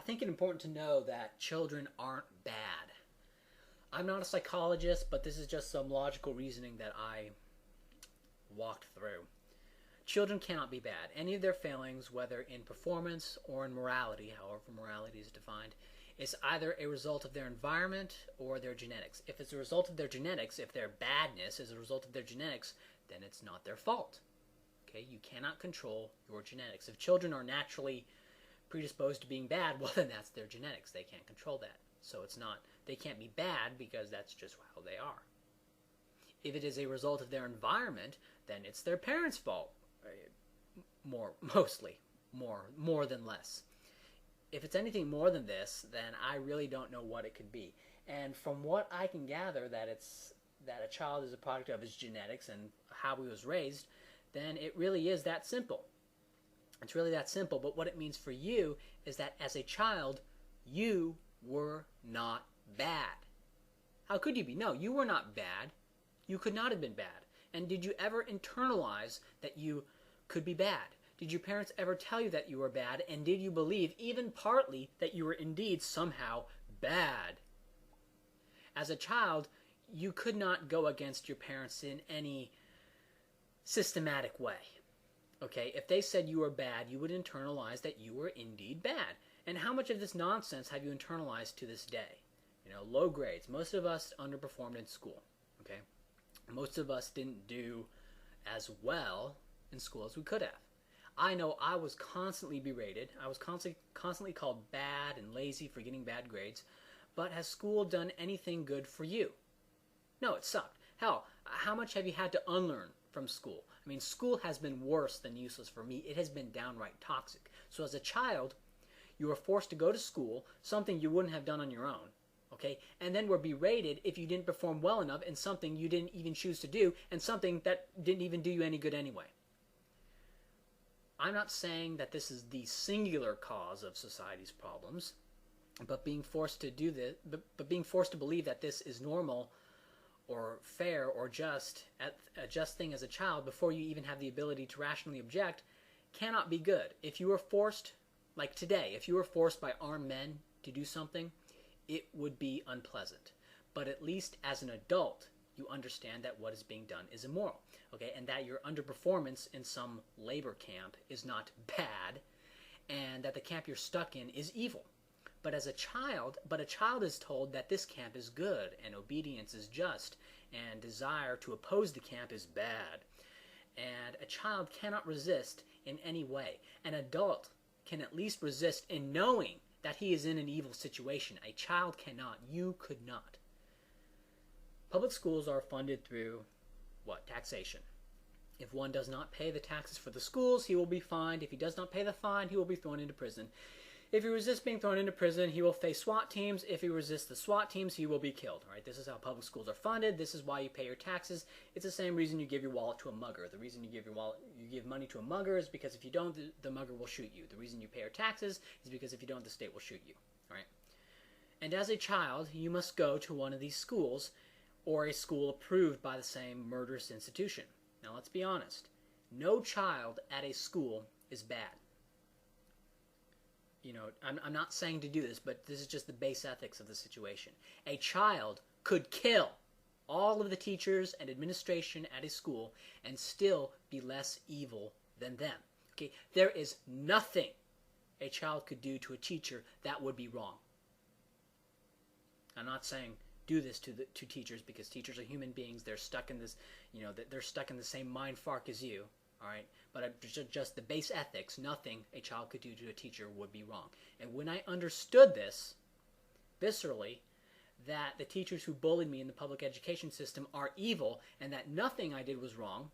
think it's important to know that children aren't bad. I'm not a psychologist, but this is just some logical reasoning that I walked through. Children cannot be bad. Any of their failings, whether in performance or in morality, however morality is defined, is either a result of their environment or their genetics. If it's a result of their genetics, if their badness is a result of their genetics, then it's not their fault. Okay, you cannot control your genetics. If children are naturally predisposed to being bad, well, then that's their genetics. They can't control that. So they can't be bad because that's just how they are. If it is a result of their environment, then it's their parents' fault. Mostly. More than less. If it's anything more than this, then I really don't know what it could be. And from what I can gather, that a child is a product of his genetics and how he was raised, then it really is that simple. It's really that simple. But what it means for you is that as a child, you were not bad. How could you be? No, you were not bad. You could not have been bad. And did you ever internalize that you could be bad? Did your parents ever tell you that you were bad? And did you believe, even partly, that you were indeed somehow bad? As a child, you could not go against your parents in any systematic way. Okay, if they said you were bad, you would internalize that you were indeed bad. And how much of this nonsense have you internalized to this day? Low grades. Most of us underperformed in school. Okay, most of us didn't do as well in school as we could have. I know I was constantly berated. I was constantly called bad and lazy for getting bad grades. But has school done anything good for you? No, it sucked. Hell, how much have you had to unlearn from school? I mean, school has been worse than useless for me. It has been downright toxic. So as a child, you were forced to go to school, something you wouldn't have done on your own. Okay? And then were berated if you didn't perform well enough in something you didn't even choose to do, and something that didn't even do you any good anyway. I'm not saying that this is the singular cause of society's problems, but being forced to do this, but being forced to believe that this is normal or fair or just a just thing as a child before you even have the ability to rationally object cannot be good. If you were forced, like today, if you were forced by armed men to do something, it would be unpleasant. But at least as an adult, you understand that what is being done is immoral, okay, and that your underperformance in some labor camp is not bad, and that the camp you're stuck in is evil. But a child is told that this camp is good, and obedience is just, and desire to oppose the camp is bad. And a child cannot resist in any way. An adult can at least resist in knowing that he is in an evil situation. A child cannot. You could not. Public schools are funded through what? Taxation. If one does not pay the taxes for the schools, he will be fined. If he does not pay the fine, he will be thrown into prison. If he resists being thrown into prison, he will face SWAT teams. If he resists the SWAT teams, he will be killed. All right, this is how public schools are funded. This is why you pay your taxes. It's the same reason you give your wallet to a mugger. The reason you give money to a mugger is because if you don't, the mugger will shoot you. The reason you pay your taxes is because if you don't, the state will shoot you. All right. And as a child, you must go to one of these schools or a school approved by the same murderous institution. Now, let's be honest. No child at a school is bad. I'm not saying to do this, but this is just the base ethics of the situation. A child could kill all of the teachers and administration at a school and still be less evil than them. Okay, there is nothing a child could do to a teacher that would be wrong. I'm not saying do this to teachers, because teachers are human beings. They're stuck in this, they're stuck in the same mind fark as you. All right, but just the base ethics, nothing a child could do to a teacher would be wrong. And when I understood this viscerally, that the teachers who bullied me in the public education system are evil and that nothing I did was wrong,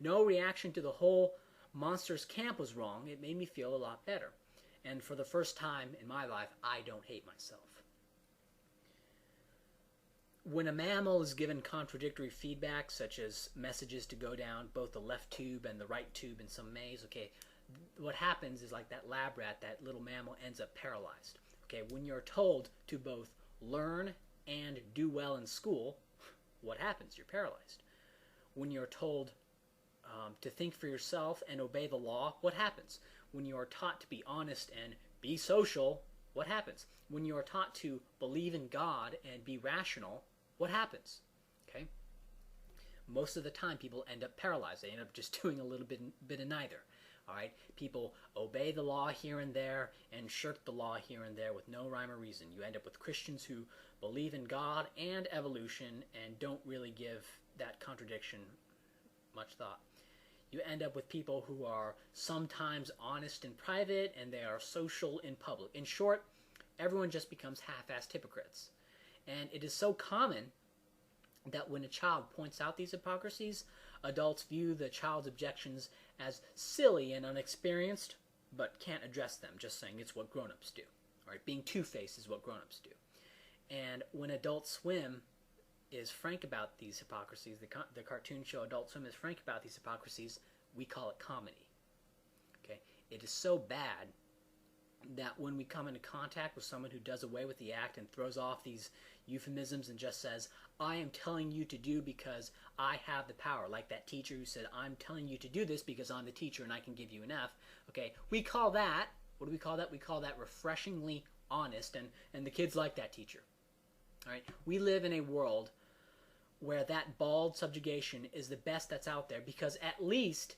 no reaction to the whole monsters camp was wrong, it made me feel a lot better. And for the first time in my life, I don't hate myself. When a mammal is given contradictory feedback, such as messages to go down both the left tube and the right tube in some maze, okay, what happens is like that lab rat, that little mammal ends up paralyzed. Okay, when you're told to both learn and do well in school, what happens? You're paralyzed. When you're told to think for yourself and obey the law, what happens? When you are taught to be honest and be social, what happens? When you are taught to believe in God and be rational, what happens? Okay? Most of the time, people end up paralyzed. They end up just doing a little bit of neither. All right? People obey the law here and there and shirk the law here and there with no rhyme or reason. You end up with Christians who believe in God and evolution and don't really give that contradiction much thought. You end up with people who are sometimes honest in private and they are social in public. In short, everyone just becomes half-assed hypocrites. And it is so common that when a child points out these hypocrisies, adults view the child's objections as silly and unexperienced, but can't address them, just saying it's what grown-ups do. All right, being two-faced is what grown-ups do. And when Adult Swim is frank about these hypocrisies, the cartoon show Adult Swim is frank about these hypocrisies, we call it comedy. Okay? It is so bad that when we come into contact with someone who does away with the act and throws off these euphemisms and just says, I am telling you to do because I have the power, like that teacher who said, I'm telling you to do this because I'm the teacher and I can give you an F. Okay, we call that, what do we call that? We call that refreshingly honest, and the kids like that teacher. All right, we live in a world where that bald subjugation is the best that's out there because at least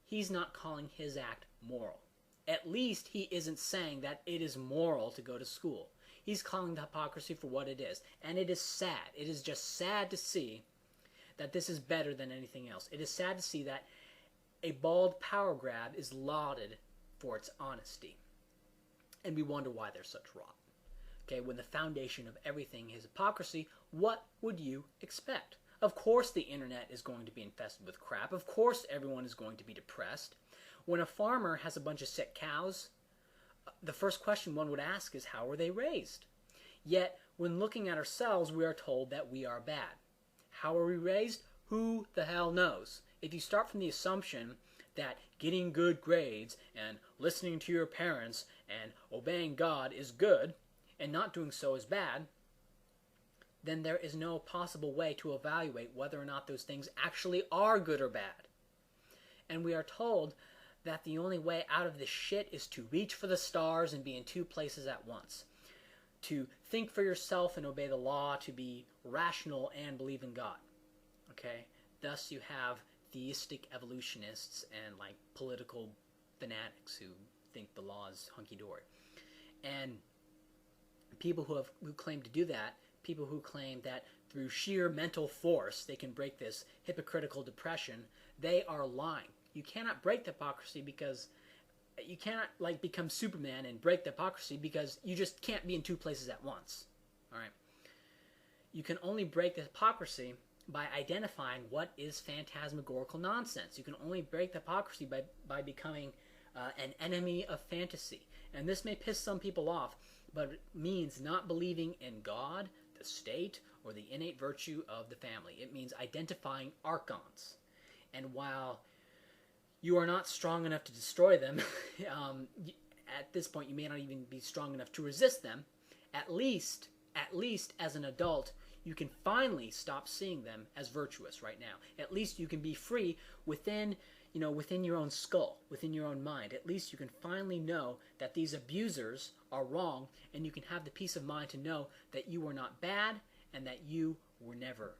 he's not calling his act moral. At least he isn't saying that it is moral to go to school. He's calling the hypocrisy for what it is. And it is sad. It is just sad to see that this is better than anything else. It is sad to see that a bald power grab is lauded for its honesty. And we wonder why there's such rot. Okay, when the foundation of everything is hypocrisy, what would you expect? Of course the internet is going to be infested with crap. Of course everyone is going to be depressed. When a farmer has a bunch of sick cows, the first question one would ask is, how were they raised? Yet, when looking at ourselves, we are told that we are bad. How are we raised? Who the hell knows? If you start from the assumption that getting good grades and listening to your parents and obeying God is good, and not doing so is bad, then there is no possible way to evaluate whether or not those things actually are good or bad. And we are told that the only way out of this shit is to reach for the stars and be in two places at once. To think for yourself and obey the law, to be rational and believe in God. Okay? Thus you have theistic evolutionists and like political fanatics who think the law is hunky-dory. And people who claim to do that, people who claim that through sheer mental force they can break this hypocritical depression, they are lying. You cannot break the hypocrisy because you cannot like become Superman and break the hypocrisy because you just can't be in two places at once. All right. You can only break the hypocrisy by identifying what is phantasmagorical nonsense. You can only break the hypocrisy by becoming an enemy of fantasy. And this may piss some people off, but it means not believing in God, the state, or the innate virtue of the family. It means identifying archons. And while you are not strong enough to destroy them, at this point you may not even be strong enough to resist them, at least as an adult, you can finally stop seeing them as virtuous right now. At least you can be free within your own skull, within your own mind. At least you can finally know that these abusers are wrong, and you can have the peace of mind to know that you are not bad and that you were never